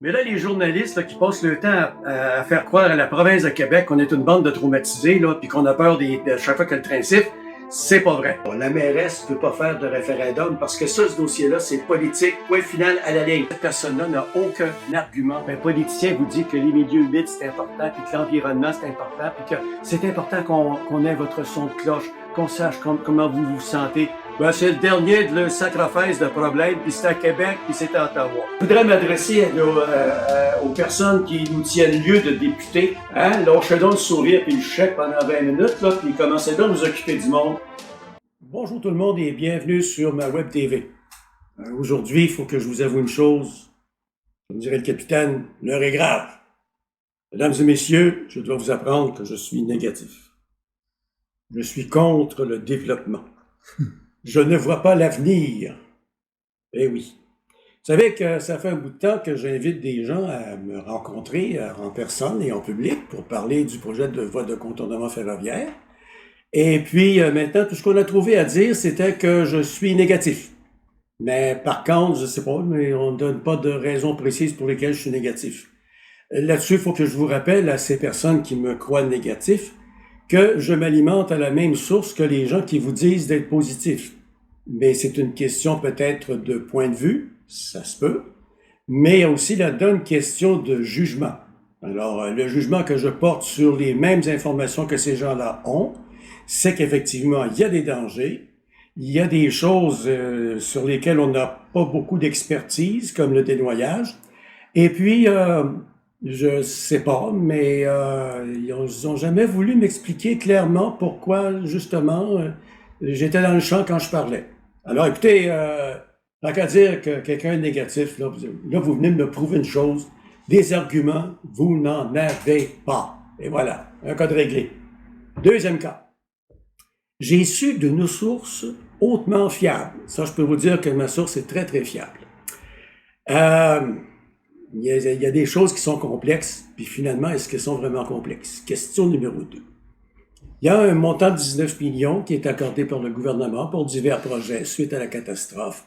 Mais là, les journalistes là, qui passent le temps à faire croire à la province de Québec qu'on est une bande de traumatisés, là, puis qu'on a peur de chaque fois que le train siffle, c'est pas vrai. La mairesse ne peut pas faire de référendum parce que ça, ce dossier-là, c'est politique. Point final à la ligne. Cette personne-là n'a aucun argument. Un politicien vous dit que les milieux humides, c'est important, puis que l'environnement, c'est important, puis que c'est important qu'on ait votre son de cloche, qu'on sache comment vous vous sentez. Ben, c'est le dernier de le sacrifice de problème, puis c'est à Québec, puis c'est à Ottawa. Je voudrais m'adresser aux personnes qui nous tiennent lieu de députés. Hein? Lâchez donc le sourire puis le chèque pendant 20 minutes, là, puis commencez donc à nous occuper du monde. Bonjour tout le monde et bienvenue sur ma web TV. Aujourd'hui, il faut que je vous avoue une chose. Comme dirait le capitaine, l'heure est grave. Mesdames et messieurs, je dois vous apprendre que je suis négatif. Je suis contre le développement. Je ne vois pas l'avenir. Eh oui. Vous savez que ça fait un bout de temps que j'invite des gens à me rencontrer en personne et en public pour parler du projet de voie de contournement ferroviaire. Et puis maintenant, tout ce qu'on a trouvé à dire, c'était que je suis négatif. Mais par contre, je sais pas, mais on ne donne pas de raisons précises pour lesquelles je suis négatif. Là-dessus, il faut que je vous rappelle à ces personnes qui me croient négatif que je m'alimente à la même source que les gens qui vous disent d'être positif. Mais c'est une question peut-être de point de vue, ça se peut, mais aussi là-dedans une question de jugement. Alors, le jugement que je porte sur les mêmes informations que ces gens-là ont, c'est qu'effectivement, il y a des dangers, il y a des choses sur lesquelles on n'a pas beaucoup d'expertise, comme le dénoyage, et puis, je sais pas, mais ils ont jamais voulu m'expliquer clairement pourquoi, justement, j'étais dans le champ quand je parlais. Alors, écoutez, tant qu'à dire que quelqu'un est négatif, là, vous venez de me prouver une chose. Des arguments, vous n'en avez pas. Et voilà, un cas de réglé. Deuxième cas. J'ai su de nos sources hautement fiables. Ça, je peux vous dire que ma source est très, très fiable. Il y a des choses qui sont complexes, puis finalement, est-ce qu'elles sont vraiment complexes? Question numéro 2. Il y a un montant de 19 millions qui est accordé par le gouvernement pour divers projets suite à la catastrophe.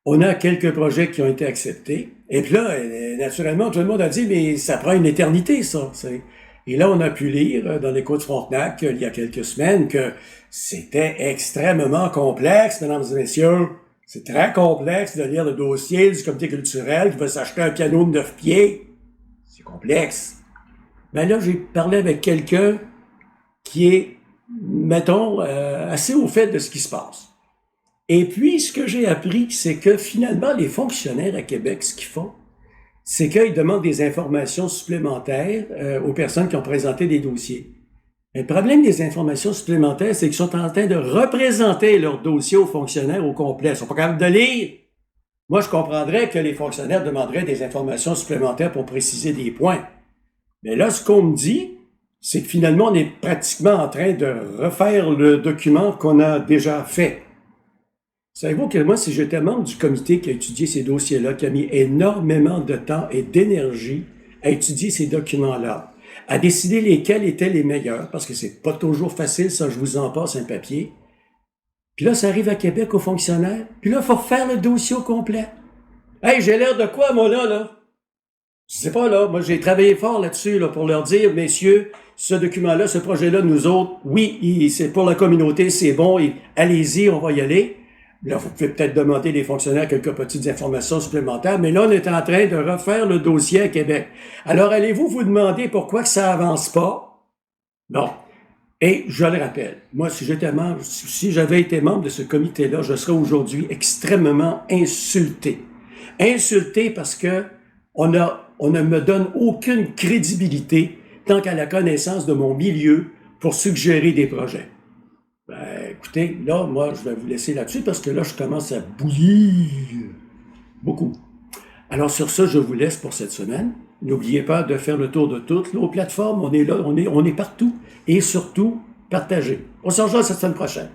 On a quelques projets qui ont été acceptés. Et puis là, naturellement, tout le monde a dit, mais ça prend une éternité, ça. Et là, on a pu lire dans l'Écho de Frontenac, il y a quelques semaines, que c'était extrêmement complexe, mesdames et messieurs. C'est très complexe de lire le dossier du comité culturel qui va s'acheter un piano de 9 pieds. C'est complexe. Ben là, j'ai parlé avec quelqu'un qui est, mettons, assez au fait de ce qui se passe. Et puis, ce que j'ai appris, c'est que finalement, les fonctionnaires à Québec, ce qu'ils font, c'est qu'ils demandent des informations supplémentaires aux personnes qui ont présenté des dossiers. Le problème des informations supplémentaires, c'est qu'ils sont en train de représenter leur dossier aux fonctionnaires au complet. Ils sont pas capables de lire. Moi, je comprendrais que les fonctionnaires demanderaient des informations supplémentaires pour préciser des points. Mais là, ce qu'on me dit, c'est que finalement, on est pratiquement en train de refaire le document qu'on a déjà fait. Savez-vous que moi, si j'étais membre du comité qui a étudié ces dossiers-là, qui a mis énormément de temps et d'énergie à étudier ces documents-là, à décider lesquels étaient les meilleurs, parce que c'est pas toujours facile, ça, je vous en passe un papier. Puis là, ça arrive à Québec aux fonctionnaires, puis là, il faut refaire le dossier au complet. Hey, j'ai l'air de quoi, moi, là? Je sais pas, là. Moi, j'ai travaillé fort là-dessus, là, pour leur dire, messieurs, ce document-là, ce projet-là, nous autres, oui, c'est pour la communauté, c'est bon, et allez-y, on va y aller. Là, vous pouvez peut-être demander des fonctionnaires quelques petites informations supplémentaires, mais là, on est en train de refaire le dossier à Québec. Alors, allez-vous vous demander pourquoi que ça avance pas? Non. Et je le rappelle, moi, si j'avais été membre de ce comité-là, je serais aujourd'hui extrêmement insulté. Insulté parce que on ne me donne aucune crédibilité tant qu'à la connaissance de mon milieu pour suggérer des projets. Ben, écoutez, là, moi, je vais vous laisser là-dessus parce que là, je commence à bouillir beaucoup. Alors, sur ça, je vous laisse pour cette semaine. N'oubliez pas de faire le tour de toutes nos plateformes. On est là, on est partout. Et surtout, partagez. On se rejoint cette semaine prochaine.